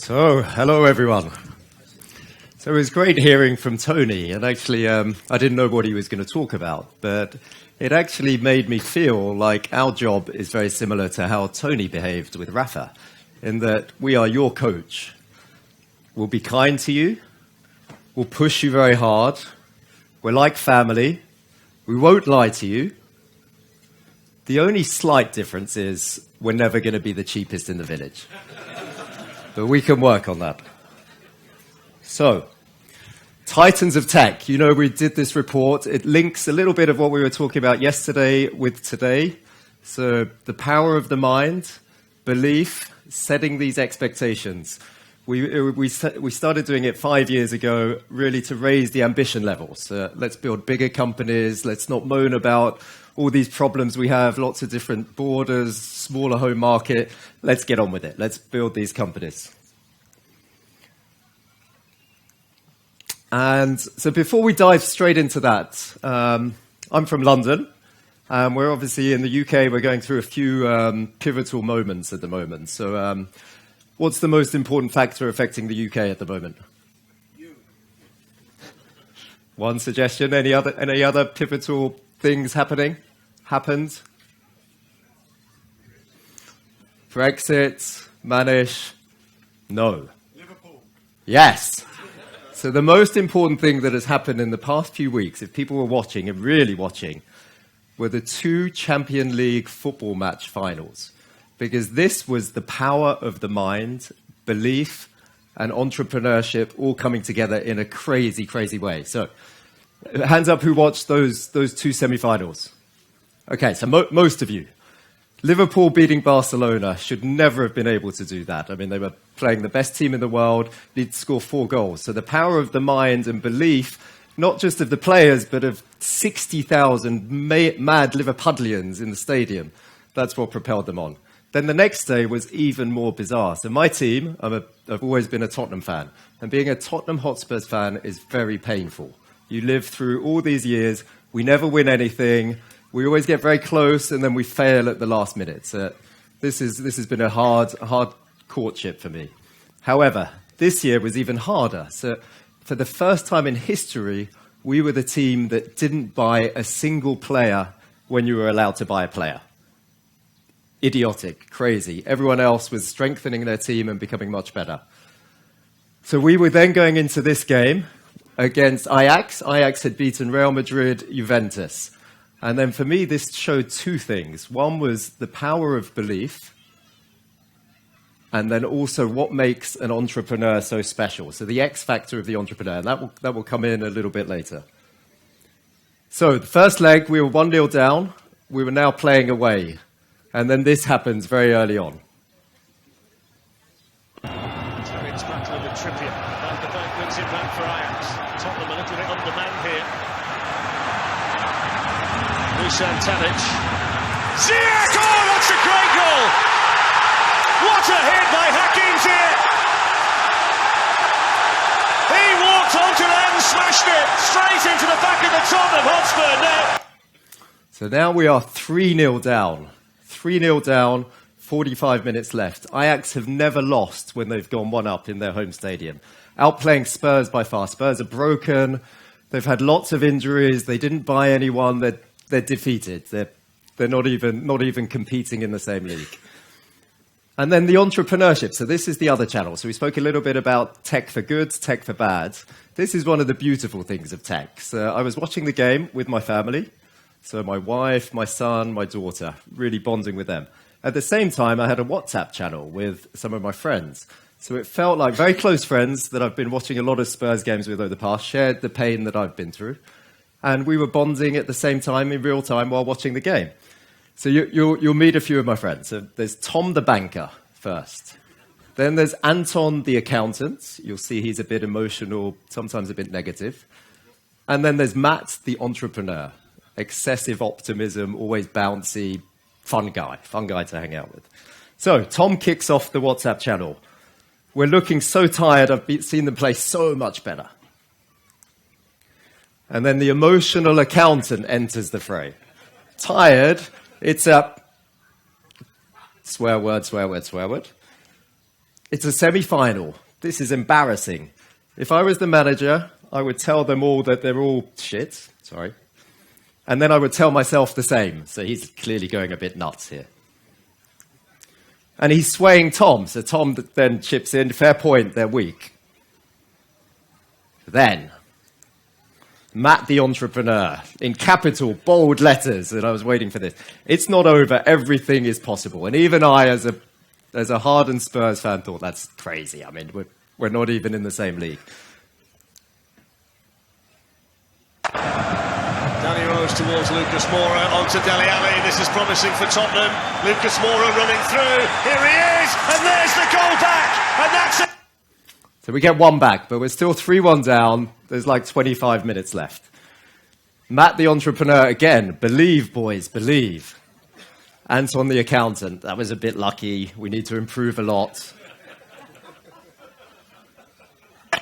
So, hello everyone. So it was great hearing from Tony, and actually I didn't know what he was going to talk about, but it actually made me feel like our job is very similar to how Tony behaved with Rafa, in that we are your coach. We'll be kind to you, we'll push you very hard, we're like family, we won't lie to you. The only slight difference is we're never going to be the cheapest in the village. But we can work on that. So, Titans of Tech. You know, we did this report. It links a little bit of what we were talking about yesterday with today. So, the power of the mind, belief, setting these expectations. We started doing it 5 years ago, really to raise the ambition levels. Let's build bigger companies. Let's not moan about all these problems we have, lots of different borders, smaller home market. Let's get on with it. Let's build these companies. And so before we dive straight into that, I'm from London. We're obviously in the UK. We're going through a few pivotal moments at the moment. So what's the most important factor affecting the UK at the moment? You. One suggestion. Any other pivotal things happened? Brexit, Manish, no. Liverpool. Yes. So the most important thing that has happened in the past few weeks, if people were watching and really watching, were the 2 Champions League football match finals. Because this was the power of the mind, belief, and entrepreneurship all coming together in a crazy, crazy way. So hands up who watched those 2 semi-finals. Okay, so most of you. Liverpool beating Barcelona should never have been able to do that. I mean, they were playing the best team in the world, need to score 4 goals. So the power of the mind and belief, not just of the players, but of 60,000 mad Liverpudlians in the stadium, that's what propelled them on. Then the next day was even more bizarre. So my team, I've always been a Tottenham fan, and being a Tottenham Hotspurs fan is very painful. You live through all these years, we never win anything, we always get very close, and then we fail at the last minute. So this has been a hard courtship for me. However, this year was even harder. So for the first time in history, we were the team that didn't buy a single player when you were allowed to buy a player. Idiotic, crazy. Everyone else was strengthening their team and becoming much better. So we were then going into this game against Ajax. Ajax had beaten Real Madrid, Juventus. And then for me, this showed 2 things. One was the power of belief, and then also what makes an entrepreneur so special. So the X factor of the entrepreneur, and that will come in a little bit later. So the first leg, we were 1-0 down. We were now playing away. And then this happens very early on. It's battling with Trippier. Van de Beek wins it back for Ajax. Tottenham a little bit undermanned here. Dusan Tadic. Ziyech! Oh, that's a great goal! What a hit by Hakim Ziyech! He walked onto that and smashed it straight into the back of the Tottenham Hotspur net. So now we are 3-0 down. 3-0 down, 45 minutes left. Ajax have never lost when they've gone 1-up in their home stadium. Outplaying Spurs by far. Spurs are broken. They've had lots of injuries. They didn't buy anyone. They're defeated. They're not even competing in the same league. And then the entrepreneurship. So this is the other channel. So we spoke a little bit about tech for good, tech for bad. This is one of the beautiful things of tech. So I was watching the game with my family. So my wife, my son, my daughter, really bonding with them. At the same time, I had a WhatsApp channel with some of my friends. So it felt like very close friends that I've been watching a lot of Spurs games with over the past, shared the pain that I've been through. And we were bonding at the same time, in real time, while watching the game. So you'll meet a few of my friends. So there's Tom the banker first. Then there's Anton the accountant. You'll see he's a bit emotional, sometimes a bit negative. And then there's Matt the entrepreneur. Excessive optimism, always bouncy, fun guy to hang out with. So Tom kicks off the WhatsApp channel. We're looking so tired, I've seen them play so much better. And then the emotional accountant enters the fray. Tired, it's a swear word. It's a semi-final. This is embarrassing. If I was the manager, I would tell them all that they're all shit. Sorry. And then I would tell myself the same. So he's clearly going a bit nuts here. And he's swaying Tom. So Tom then chips in. Fair point, they're weak. Then, Matt the entrepreneur, in capital, bold letters, and I was waiting for this. It's not over. Everything is possible. And even I, as a hardened Spurs fan, thought that's crazy. I mean, we're not even in the same league. Danny Rose towards Lucas Moura, onto Dele Alli. This is promising for Tottenham. Lucas Moura running through. Here he is, and there's the goal back, and that's it. So we get one back, but we're still 3-1 down. There's like 25 minutes left. Matt the entrepreneur again. Believe, boys, believe. Anton the accountant. That was a bit lucky. We need to improve a lot.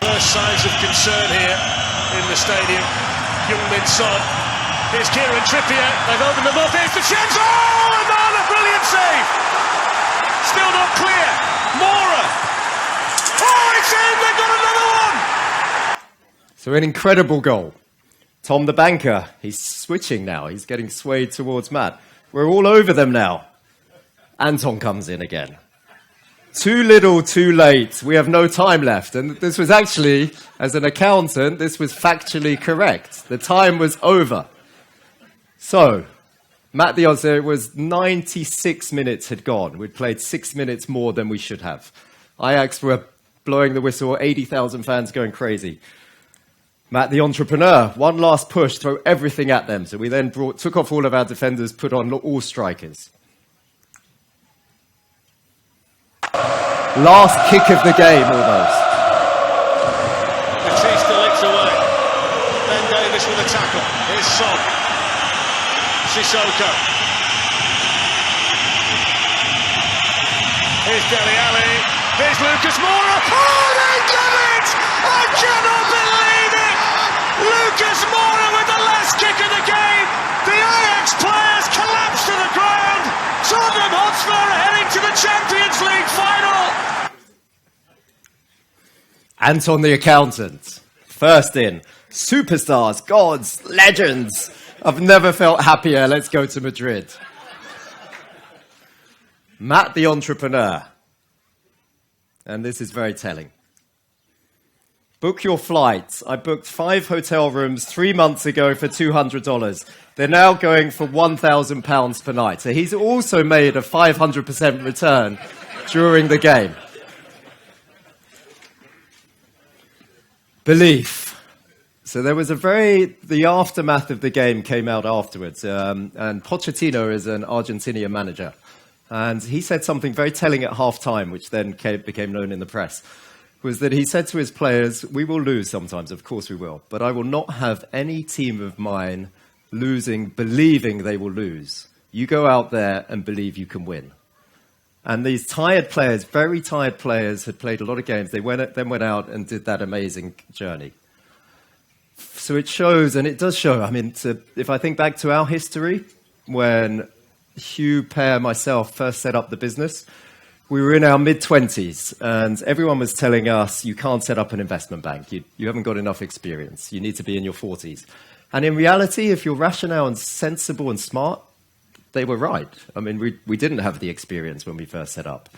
First signs of concern here in the stadium. Young-Min Son. Here's Kieran Trippier. They've opened them up. Here's the chance. Oh, another brilliant save. Still not clear. Moura. Oh, it's in. They've got another one. So an incredible goal. Tom the banker. He's switching now. He's getting swayed towards Matt. We're all over them now. Anton comes in again. Too little, too late. We have no time left. And this was actually, as an accountant, this was factually correct. The time was over. So, Matt the answer was 96 minutes had gone. We'd played 6 minutes more than we should have. Ajax were blowing the whistle, 80,000 fans going crazy. Matt the entrepreneur, one last push, throw everything at them. So we then took off all of our defenders, put on all strikers. Last kick of the game, almost. Batista licks away. Ben Davis with a tackle. Here's Son. Sissoko. Here's Dele Alli. Here's Lucas Moura. Oh, they did it! I cannot believe it! Lucas Moura with the last kick of the game. The Ajax players collapse to the ground. Tottenham Hotspur are heading to the Champions League final. Anton the accountant, first in. Superstars, gods, legends. I've never felt happier. Let's go to Madrid. Matt the entrepreneur. And this is very telling. Book your flights. I booked 5 hotel rooms 3 months ago for $200. They're now going for £1,000 per night. So he's also made a 500% return during the game. Belief. So there was the aftermath of the game came out afterwards. And Pochettino is an Argentinian manager. And he said something very telling at half-time, which then became known in the press, was that he said to his players, we will lose sometimes, of course we will, but I will not have any team of mine losing, believing they will lose. You go out there and believe you can win. And these tired players, very tired players, had played a lot of games. They then went out and did that amazing journey. So it shows, and it does show, I mean, if I think back to our history, when Hugh, Per, myself first set up the business, we were in our mid-20s, and everyone was telling us, you can't set up an investment bank. You haven't got enough experience. You need to be in your 40s. And in reality, if you're rational and sensible and smart, they were right. I mean, we didn't have the experience when we first set up.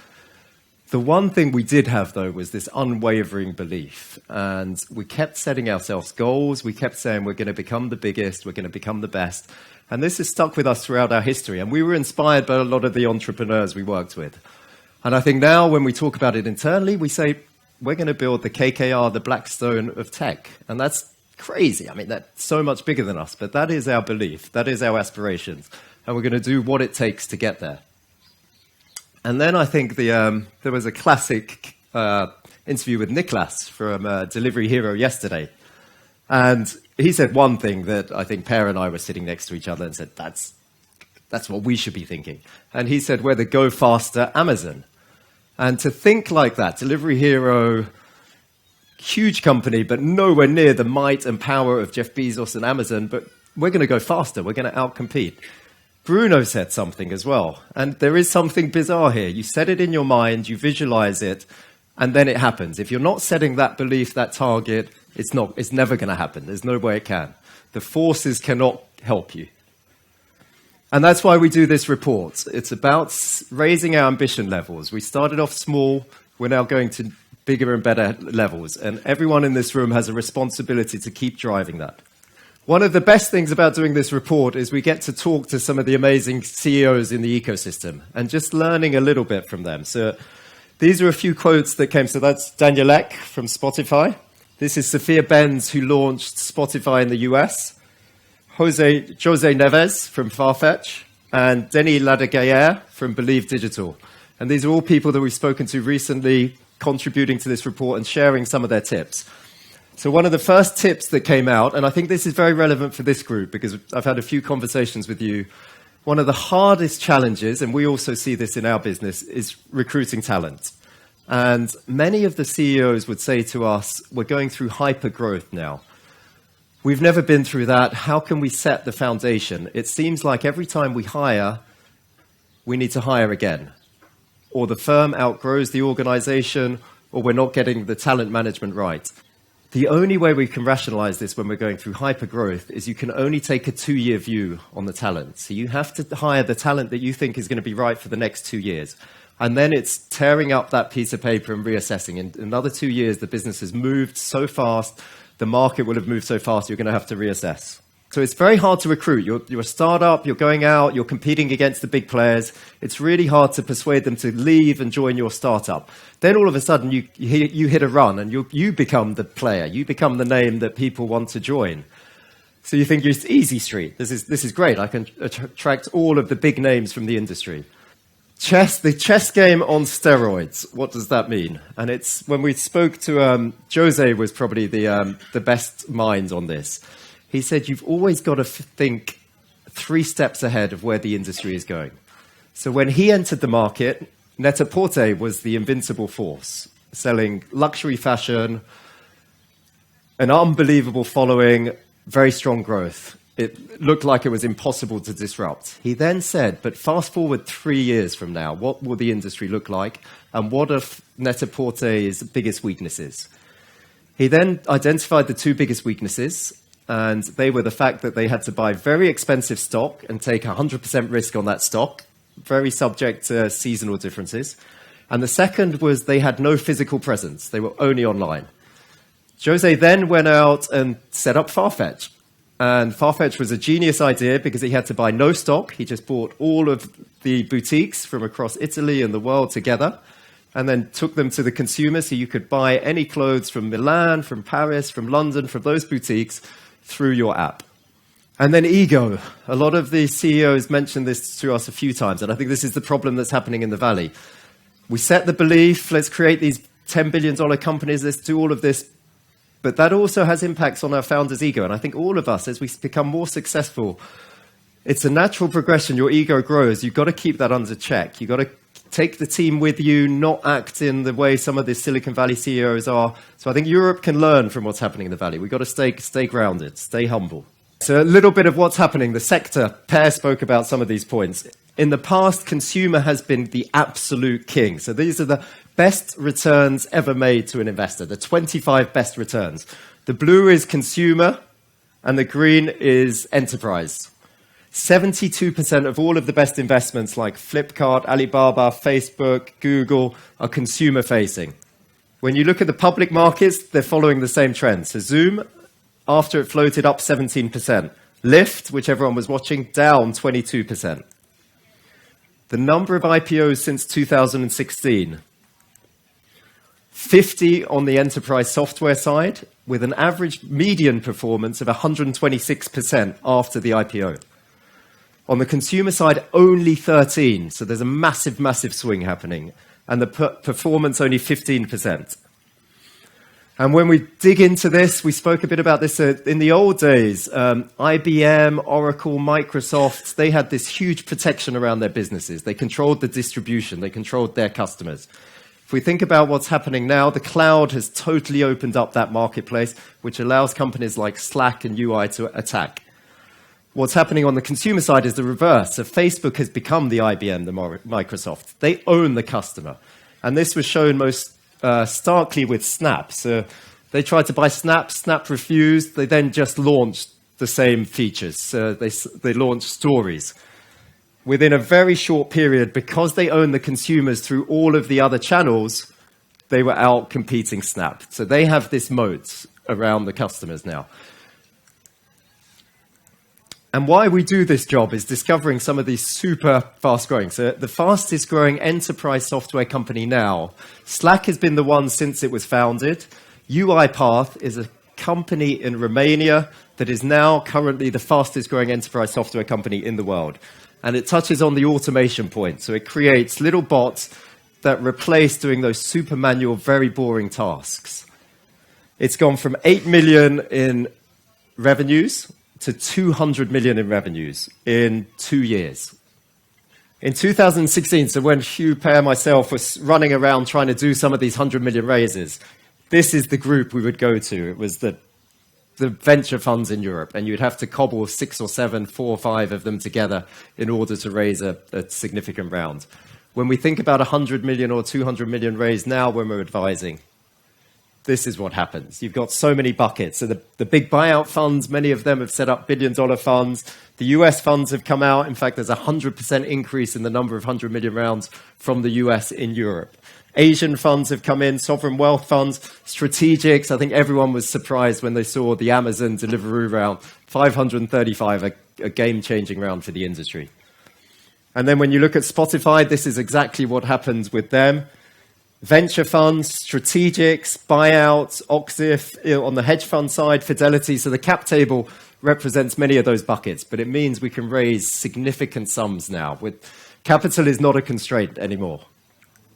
The one thing we did have, though, was this unwavering belief. And we kept setting ourselves goals. We kept saying we're going to become the biggest, we're going to become the best. And this has stuck with us throughout our history. And we were inspired by a lot of the entrepreneurs we worked with. And I think now when we talk about it internally, we say, we're going to build the KKR, the Blackstone of tech. And that's crazy. I mean, that's so much bigger than us. But that is our belief. That is our aspirations. And we're going to do what it takes to get there. And then I think there was a classic interview with Niklas from Delivery Hero yesterday. And he said one thing that I think Per and I were sitting next to each other and said, that's what we should be thinking. And he said, we're the go faster Amazon. And to think like that, Delivery Hero, huge company, but nowhere near the might and power of Jeff Bezos and Amazon, but we're going to go faster. We're going to outcompete. Bruno said something as well. And there is something bizarre here. You set it in your mind, you visualize it, and then it happens. If you're not setting that belief, that target, it's never going to happen. There's no way it can. The forces cannot help you. And that's why we do this report. It's about raising our ambition levels. We started off small. We're now going to bigger and better levels. And everyone in this room has a responsibility to keep driving that. One of the best things about doing this report is we get to talk to some of the amazing CEOs in the ecosystem and just learning a little bit from them. So these are a few quotes that came. So that's Daniel Ek from Spotify. This is Sophia Benz, who launched Spotify in the US. Jose Neves from Farfetch, and Denis Ladiguerre from Believe Digital. And these are all people that we've spoken to recently, contributing to this report and sharing some of their tips. So one of the first tips that came out, and I think this is very relevant for this group because I've had a few conversations with you, one of the hardest challenges, and we also see this in our business, is recruiting talent. And many of the CEOs would say to us, we're going through hyper growth now. We've never been through that. How can we set the foundation? It seems like every time we hire, we need to hire again. Or the firm outgrows the organization, or we're not getting the talent management right. The only way we can rationalize this when we're going through hypergrowth is you can only take a 2-year view on the talent. So you have to hire the talent that you think is going to be right for the next 2 years. And then it's tearing up that piece of paper and reassessing. In another 2 years, the business has moved so fast, the market will have moved so fast, you're going to have to reassess. So it's very hard to recruit. You're a startup, you're going out, you're competing against the big players. It's really hard to persuade them to leave and join your startup. Then all of a sudden you hit a run and you become the player. You become the name that people want to join. So you think it's easy street. This is great. I can attract all of the big names from the industry. The chess game on steroids. What does that mean? And it's when we spoke to Jose was probably the best mind on this. He said you've always got to think 3 steps ahead of where the industry is going. So when he entered the market, Net-a-Porter was the invincible force, selling luxury fashion, an unbelievable following, very strong growth. It looked like it was impossible to disrupt. He then said, but fast forward 3 years from now, what will the industry look like? And what are Net-a-Porter's biggest weaknesses? He then identified the 2 biggest weaknesses, and they were the fact that they had to buy very expensive stock and take 100% risk on that stock, very subject to seasonal differences. And the second was they had no physical presence. They were only online. Jose then went out and set up Farfetch. And Farfetch was a genius idea because he had to buy no stock. He just bought all of the boutiques from across Italy and the world together and then took them to the consumer so you could buy any clothes from Milan, from Paris, from London, from those boutiques through your app. And then ego. A lot of the CEOs mentioned this to us a few times, and I think this is the problem that's happening in the Valley. We set the belief, let's create these $10 billion companies, let's do all of this. But that also has impacts on our founders' ego. And I think all of us, as we become more successful, it's a natural progression. Your ego grows. You've got to keep that under check. You've got to take the team with you, not act in the way some of the Silicon Valley CEOs are. So I think Europe can learn from what's happening in the Valley. We've got to stay grounded, stay humble. So a little bit of what's happening. The sector, Per spoke about some of these points. In the past, consumer has been the absolute king. So these are the best returns ever made to an investor, the 25 best returns. The blue is consumer, and the green is enterprise. 72% of all of the best investments like Flipkart, Alibaba, Facebook, Google are consumer-facing. When you look at the public markets, they're following the same trend. So Zoom, after it floated, up 17%. Lyft, which everyone was watching, down 22%. The number of IPOs since 2016, 50 on the enterprise software side, with an average median performance of 126% after the IPO. On the consumer side, only 13. So there's a massive, massive swing happening. And the performance only 15%. And when we dig into this, we spoke a bit about this in the old days. IBM, Oracle, Microsoft, they had this huge protection around their businesses. They controlled the distribution. They controlled their customers. If we think about what's happening now, the cloud has totally opened up that marketplace, which allows companies like Slack and UI to attack. What's happening on the consumer side is the reverse. So Facebook has become the IBM, the Microsoft. They own the customer. And this was shown most starkly with Snap. So they tried to buy Snap, Snap refused. They then just launched the same features. They launched Stories. Within a very short period, because they own the consumers through all of the other channels, they were out competing Snap. So they have this moat around the customers now. And why we do this job is discovering some of these super fast growing. So the fastest growing enterprise software company now, Slack has been the one since it was founded. UiPath is a company in Romania that is now currently the fastest growing enterprise software company in the world. And it touches on the automation point. So it creates little bots that replace doing those super manual, very boring tasks. It's gone from 8 million in revenues to 200 million in revenues in 2 years. In 2016, so when Hugh, Per, and myself was running around trying to do some of these 100 million raises, this is the group we would go to. It was the venture funds in Europe, and you'd have to cobble 6 or 7, 4 or 5 of them together in order to raise a significant round. When we think about 100 million or 200 million raised now when we're advising, this is what happens. You've got so many buckets. So the big buyout funds, many of them have set up billion-dollar funds. The US funds have come out. In fact, there's a 100% increase in the number of 100 million rounds from the US in Europe. Asian funds have come in, sovereign wealth funds, strategics. I think everyone was surprised when they saw the Amazon Deliveroo round, 535, a game-changing round for the industry. And then when you look at Spotify, this is exactly what happens with them. Venture funds, strategics, buyouts, Oxif, on the hedge fund side, Fidelity. So the cap table represents many of those buckets, but it means we can raise significant sums now. Capital is not a constraint anymore.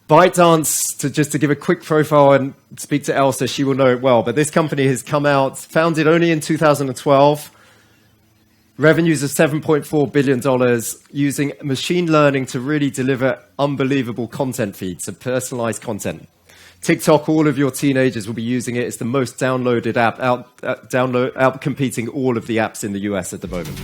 ByteDance, just to give a quick profile and speak to Elsa, she will know it well, but this company has come out, founded only in 2012, revenues of $7.4 billion, using machine learning to really deliver unbelievable content feeds, so personalized content. TikTok, all of your teenagers will be using it. It's the most downloaded app, out competing all of the apps in the US at the moment.